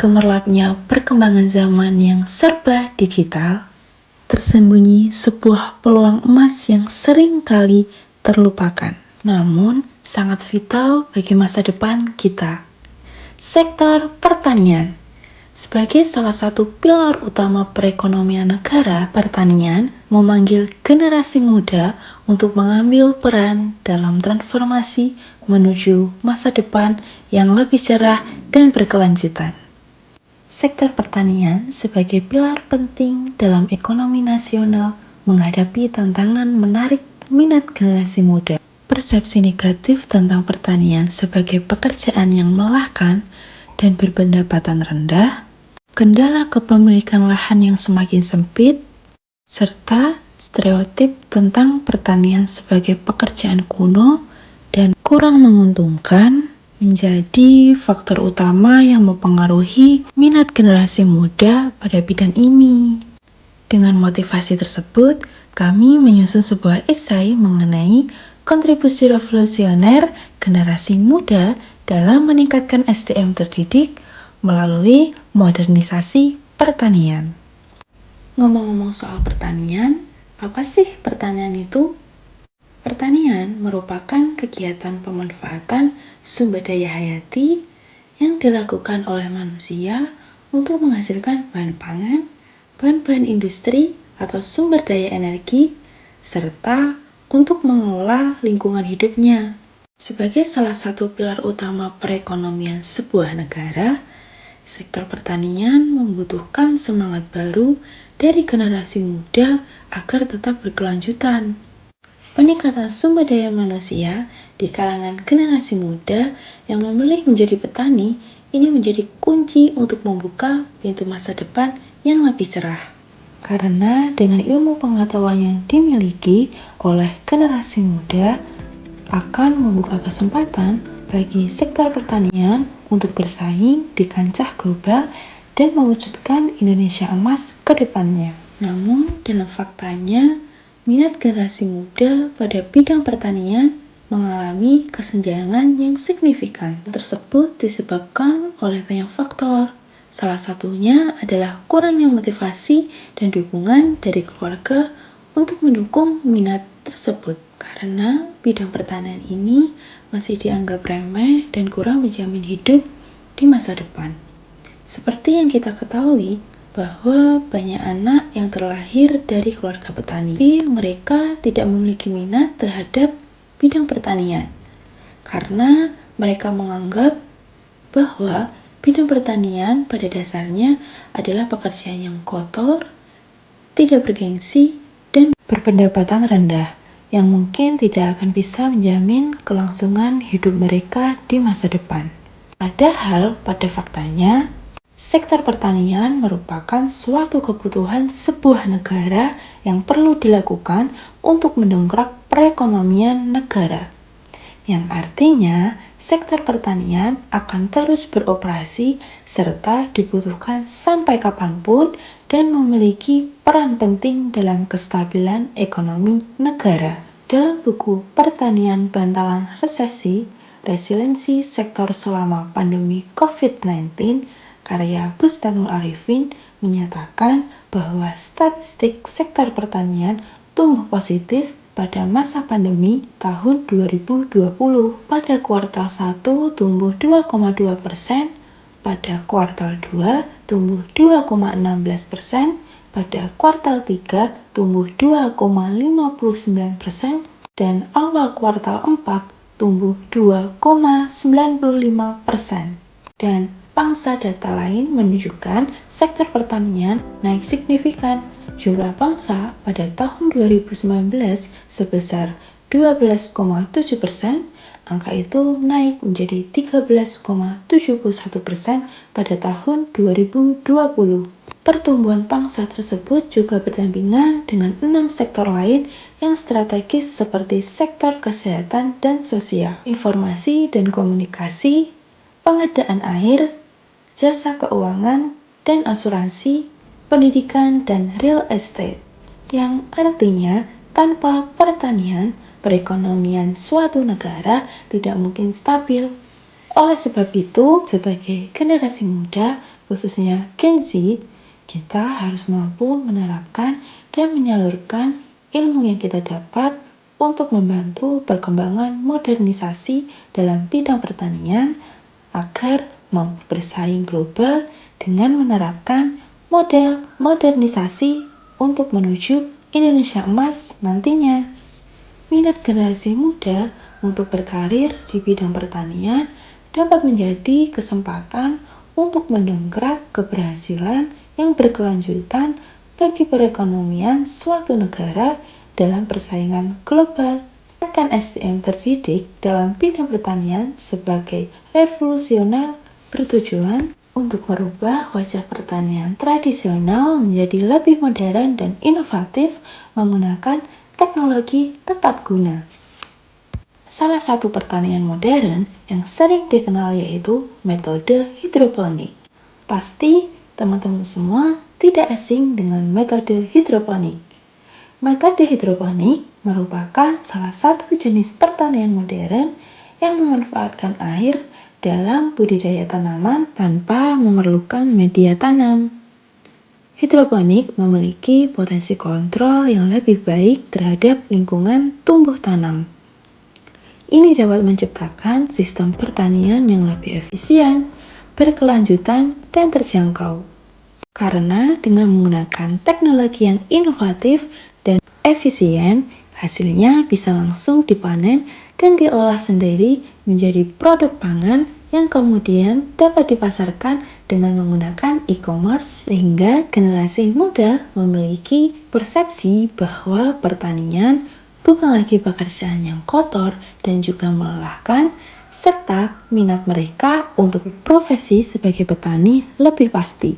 gemerlapnya perkembangan zaman yang serba digital, tersembunyi sebuah peluang emas yang sering kali terlupakan, namun sangat vital bagi masa depan kita. Sektor pertanian. Sebagai salah satu pilar utama perekonomian negara, pertanian memanggil generasi muda untuk mengambil peran dalam transformasi menuju masa depan yang lebih cerah dan berkelanjutan. Sektor pertanian sebagai pilar penting dalam ekonomi nasional menghadapi tantangan menarik minat generasi muda. Persepsi negatif tentang pertanian sebagai pekerjaan yang melelahkan dan berpendapatan rendah, kendala kepemilikan lahan yang semakin sempit, serta stereotip tentang pertanian sebagai pekerjaan kuno dan kurang menguntungkan menjadi faktor utama yang mempengaruhi minat generasi muda pada bidang ini. Dengan motivasi tersebut, kami menyusun sebuah esai mengenai kontribusi revolusioner generasi muda dalam meningkatkan SDM terdidik melalui modernisasi pertanian. Ngomong-ngomong soal pertanian, apa sih pertanian itu? Pertanian merupakan kegiatan pemanfaatan sumber daya hayati yang dilakukan oleh manusia untuk menghasilkan bahan pangan, bahan-bahan industri atau sumber daya energi, serta untuk mengelola lingkungan hidupnya. Sebagai salah satu pilar utama perekonomian sebuah negara, sektor pertanian membutuhkan semangat baru dari generasi muda agar tetap berkelanjutan. Peningkatan sumber daya manusia di kalangan generasi muda yang memilih menjadi petani ini menjadi kunci untuk membuka pintu masa depan yang lebih cerah. Karena dengan ilmu pengetahuan yang dimiliki oleh generasi muda, akan membuka kesempatan bagi sektor pertanian untuk bersaing di kancah global dan mewujudkan Indonesia emas ke depannya. Namun, dalam faktanya, minat generasi muda pada bidang pertanian mengalami kesenjangan yang signifikan. Tersebut disebabkan oleh banyak faktor. Salah satunya adalah kurangnya motivasi dan dukungan dari keluarga untuk mendukung minat tersebut. Karena bidang pertanian ini masih dianggap remeh dan kurang menjamin hidup di masa depan. Seperti yang kita ketahui, bahwa banyak anak yang terlahir dari keluarga petani, tapi mereka tidak memiliki minat terhadap bidang pertanian. Karena mereka menganggap bahwa bidang pertanian pada dasarnya adalah pekerjaan yang kotor, tidak bergengsi, dan berpendapatan rendah, yang mungkin tidak akan bisa menjamin kelangsungan hidup mereka di masa depan. Padahal pada faktanya, sektor pertanian merupakan suatu kebutuhan sebuah negara yang perlu dilakukan untuk mendongkrak perekonomian negara. Yang artinya, sektor pertanian akan terus beroperasi serta dibutuhkan sampai kapanpun dan memiliki peran penting dalam kestabilan ekonomi negara. Dalam buku Pertanian Bantalan Resesi, Resiliensi Sektor Selama Pandemi COVID-19, karya Bustanul Arifin menyatakan bahwa statistik sektor pertanian tumbuh positif pada masa pandemi tahun 2020. Pada kuartal 1 tumbuh 2,2%, pada kuartal 2 tumbuh 2,16%, pada kuartal 3 tumbuh 2,59%, dan awal kuartal 4 tumbuh 2,95%. Dan pangsa data lain menunjukkan sektor pertanian naik signifikan. Jumlah pangsa pada tahun 2019 sebesar 12,7%, angka itu naik menjadi 13,71% pada tahun 2020. Pertumbuhan pangsa tersebut juga berdampingan dengan 6 sektor lain yang strategis seperti sektor kesehatan dan sosial, informasi dan komunikasi, pengadaan air, jasa keuangan dan asuransi, pendidikan dan real estate, yang artinya tanpa pertanian, perekonomian suatu negara tidak mungkin stabil. Oleh sebab itu, sebagai generasi muda, khususnya Gen Z, kita harus mampu menerapkan dan menyalurkan ilmu yang kita dapat untuk membantu perkembangan modernisasi dalam bidang pertanian agar mampu bersaing global dengan menerapkan model modernisasi untuk menuju Indonesia emas nantinya. Minat generasi muda untuk berkarir di bidang pertanian dapat menjadi kesempatan untuk mendongkrak keberhasilan yang berkelanjutan bagi perekonomian suatu negara dalam persaingan global. Akan SDM terdidik dalam bidang pertanian sebagai revolusioner bertujuan untuk merubah wajah pertanian tradisional menjadi lebih modern dan inovatif menggunakan teknologi tepat guna. Salah satu pertanian modern yang sering dikenal yaitu metode hidroponik. Pasti teman-teman semua tidak asing dengan metode hidroponik. Metode hidroponik merupakan salah satu jenis pertanian modern yang memanfaatkan air dalam budidaya tanaman tanpa memerlukan media tanam. Hidroponik memiliki potensi kontrol yang lebih baik terhadap lingkungan tumbuh tanam. Ini dapat menciptakan sistem pertanian yang lebih efisien, berkelanjutan, dan terjangkau. Karena dengan menggunakan teknologi yang inovatif dan efisien, hasilnya bisa langsung dipanen dan diolah sendiri menjadi produk pangan yang kemudian dapat dipasarkan dengan menggunakan e-commerce, sehingga generasi muda memiliki persepsi bahwa pertanian bukan lagi pekerjaan yang kotor dan juga melelahkan, serta minat mereka untuk berprofesi sebagai petani lebih pasti.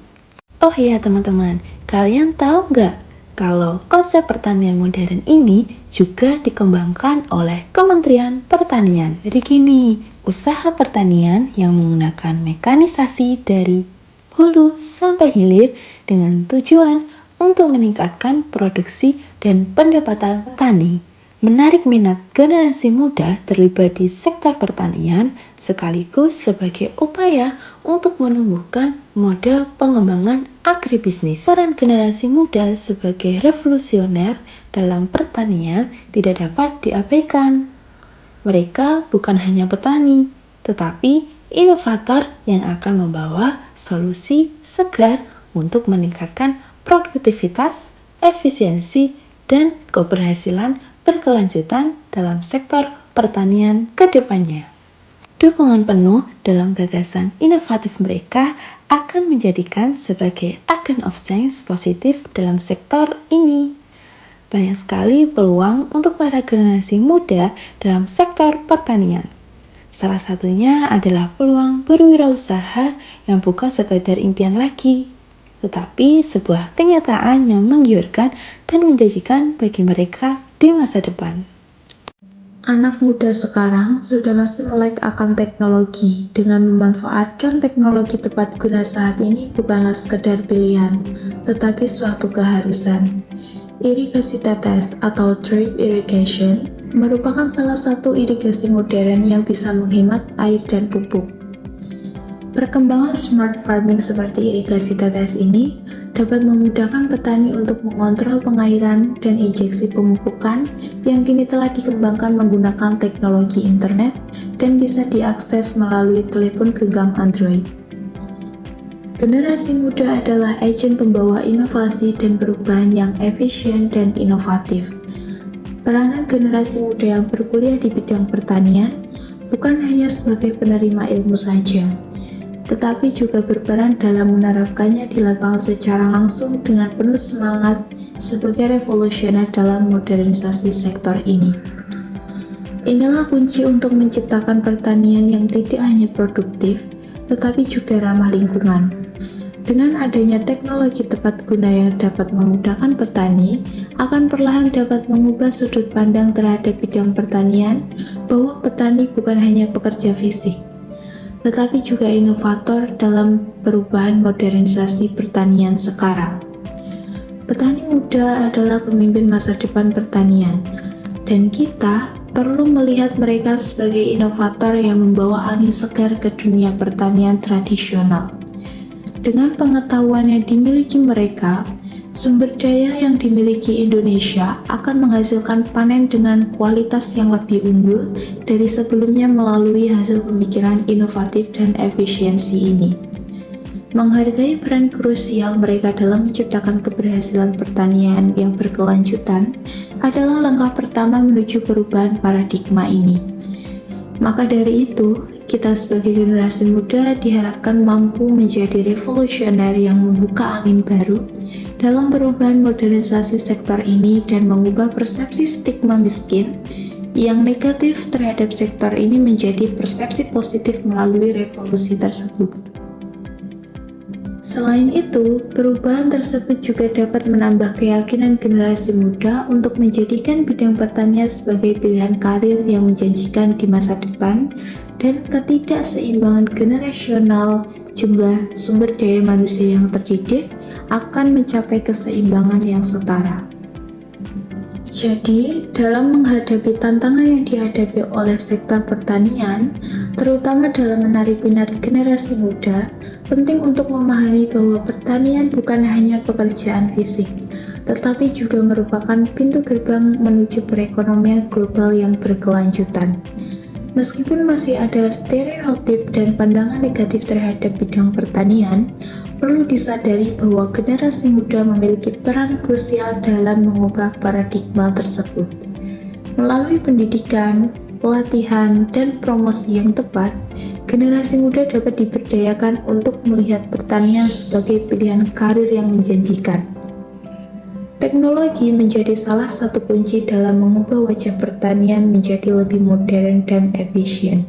Oh iya teman-teman, kalian tahu nggak kalau konsep pertanian modern ini juga dikembangkan oleh Kementerian Pertanian. Jadi gini, usaha pertanian yang menggunakan mekanisasi dari hulu sampai hilir dengan tujuan untuk meningkatkan produksi dan pendapatan petani, menarik minat generasi muda terlibat di sektor pertanian sekaligus sebagai upaya untuk menumbuhkan model pengembangan agribisnis. Peran generasi muda sebagai revolusioner dalam pertanian tidak dapat diabaikan. Mereka bukan hanya petani, tetapi inovator yang akan membawa solusi segar untuk meningkatkan produktivitas, efisiensi, dan keberhasilan berkelanjutan dalam sektor pertanian ke depannya. Dukungan penuh dalam gagasan inovatif mereka akan menjadikan sebagai agen of change positif dalam sektor ini. Banyak sekali peluang untuk para generasi muda dalam sektor pertanian. Salah satunya adalah peluang berwirausaha yang bukan sekadar impian lagi, tetapi sebuah kenyataan yang menggiurkan dan menjanjikan bagi mereka di masa depan. Anak muda sekarang sudah pasti melek akan teknologi. Dengan memanfaatkan teknologi tepat guna saat ini bukanlah sekedar pilihan, tetapi suatu keharusan. Irigasi tetes atau drip irrigation merupakan salah satu irigasi modern yang bisa menghemat air dan pupuk. Perkembangan smart farming seperti irigasi tetes ini dapat memudahkan petani untuk mengontrol pengairan dan injeksi pemupukan yang kini telah dikembangkan menggunakan teknologi internet dan bisa diakses melalui telepon genggam Android. Generasi muda adalah agen pembawa inovasi dan perubahan yang efisien dan inovatif. Peranan generasi muda yang berkuliah di bidang pertanian bukan hanya sebagai penerima ilmu saja, tetapi juga berperan dalam menerapkannya di lapangan secara langsung dengan penuh semangat sebagai revolusioner dalam modernisasi sektor ini. Inilah kunci untuk menciptakan pertanian yang tidak hanya produktif, tetapi juga ramah lingkungan. Dengan adanya teknologi tepat guna yang dapat memudahkan petani, akan perlahan dapat mengubah sudut pandang terhadap bidang pertanian, bahwa petani bukan hanya pekerja fisik, tetapi juga inovator dalam perubahan modernisasi pertanian sekarang. Petani muda adalah pemimpin masa depan pertanian, dan kita perlu melihat mereka sebagai inovator yang membawa angin segar ke dunia pertanian tradisional. Dengan pengetahuan yang dimiliki mereka, sumber daya yang dimiliki Indonesia akan menghasilkan panen dengan kualitas yang lebih unggul dari sebelumnya melalui hasil pemikiran inovatif dan efisiensi ini. Menghargai peran krusial mereka dalam menciptakan keberhasilan pertanian yang berkelanjutan adalah langkah pertama menuju perubahan paradigma ini. Maka dari itu, kita sebagai generasi muda diharapkan mampu menjadi revolusioner yang membuka angin baru dalam perubahan modernisasi sektor ini dan mengubah persepsi stigma miskin yang negatif terhadap sektor ini menjadi persepsi positif melalui revolusi tersebut. Selain itu, perubahan tersebut juga dapat menambah keyakinan generasi muda untuk menjadikan bidang pertanian sebagai pilihan karir yang menjanjikan di masa depan dan ketidakseimbangan generasional jumlah sumber daya manusia yang terdidik akan mencapai keseimbangan yang setara. Jadi, dalam menghadapi tantangan yang dihadapi oleh sektor pertanian, terutama dalam menarik minat generasi muda, penting untuk memahami bahwa pertanian bukan hanya pekerjaan fisik, tetapi juga merupakan pintu gerbang menuju perekonomian global yang berkelanjutan. Meskipun masih ada stereotip dan pandangan negatif terhadap bidang pertanian, perlu disadari bahwa generasi muda memiliki peran krusial dalam mengubah paradigma tersebut. Melalui pendidikan, pelatihan, dan promosi yang tepat, generasi muda dapat diberdayakan untuk melihat pertanian sebagai pilihan karir yang menjanjikan. Teknologi menjadi salah satu kunci dalam mengubah wajah pertanian menjadi lebih modern dan efisien.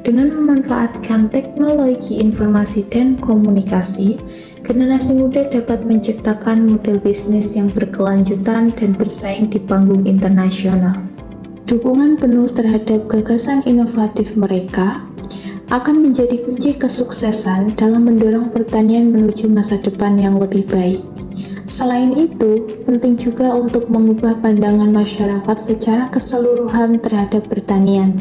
Dengan memanfaatkan teknologi informasi dan komunikasi, generasi muda dapat menciptakan model bisnis yang berkelanjutan dan bersaing di panggung internasional. Dukungan penuh terhadap gagasan inovatif mereka akan menjadi kunci kesuksesan dalam mendorong pertanian menuju masa depan yang lebih baik. Selain itu, penting juga untuk mengubah pandangan masyarakat secara keseluruhan terhadap pertanian.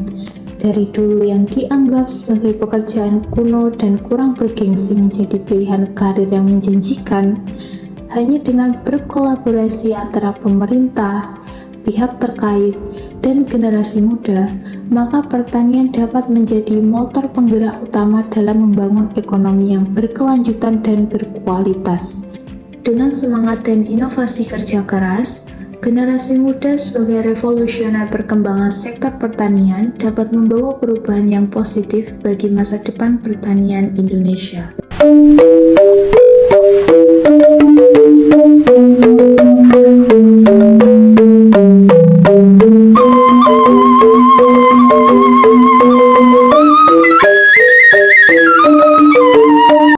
Dari dulu yang dianggap sebagai pekerjaan kuno dan kurang bergengsi menjadi pilihan karir yang menjanjikan. Hanya dengan berkolaborasi antara pemerintah, pihak terkait, dan generasi muda, maka pertanian dapat menjadi motor penggerak utama dalam membangun ekonomi yang berkelanjutan dan berkualitas. Dengan semangat dan inovasi kerja keras, generasi muda sebagai revolusioner perkembangan sektor pertanian dapat membawa perubahan yang positif bagi masa depan pertanian Indonesia.